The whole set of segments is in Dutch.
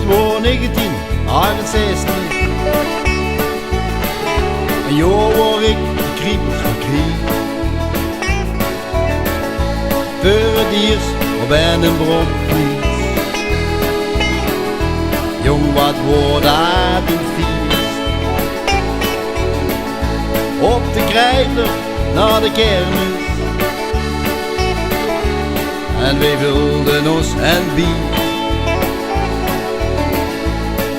wordt 1968. Een jaar waar ik kriebels van kreeg. Voor het eerst op een bromfiets. Jong, wat wordt dat een feest. Op de Krijtler naar de kermis. En wij vulden ons en bier.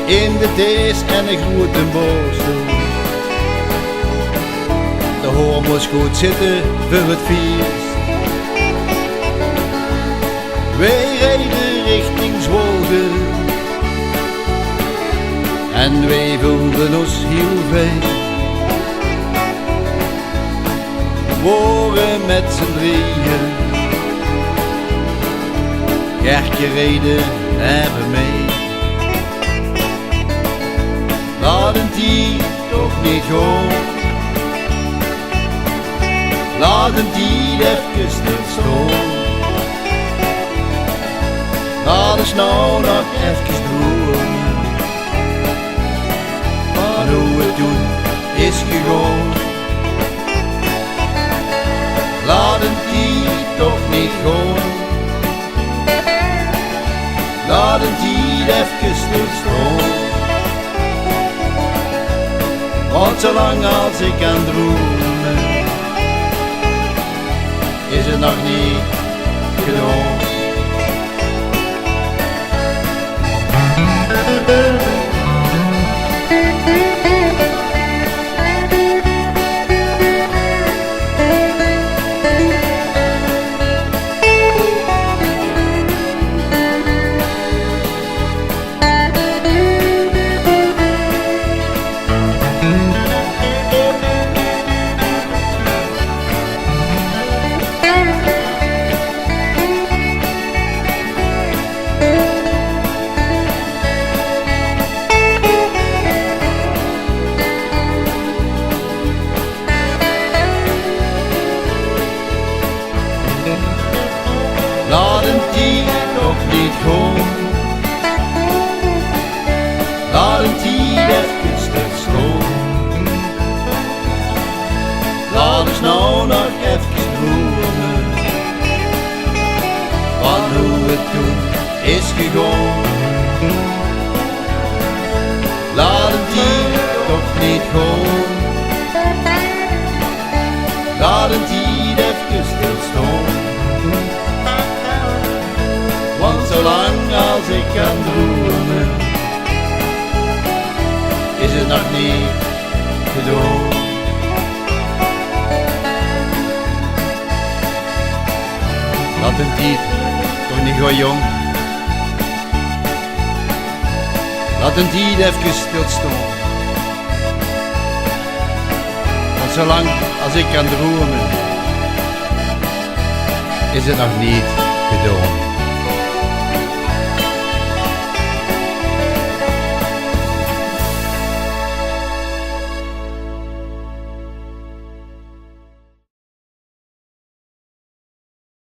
In de thees en de grote borstel. De hoor moest goed zitten voor het feest. Wij reden richting Zwolle. En wij voelden ons heel fijn. We waren met z'n drieën. Gertje reden even mee. Laten die toch niet gaan. Laten die even stilstaan. Laat eens nou nog even dromen. Maar hoe het toen is gegaan. Laten die toch niet gaan. Laten die even stilstaan. Want zolang als ik kan dromen, is het nog niet gedaan. Laten die toch niet gaan. Laten die even stilstaan. Laat eens nou nog even dromen. Van hoe het toen is gegaan. Laten die toch niet gaan. Laten die even stilstaan. Want zolang als ik kan dromen, is het nog niet gedaan. Laat een dier toch niet gaan, jong. Laat een dier even stilstaan. Want zolang als ik kan dromen, is het nog niet gedaan.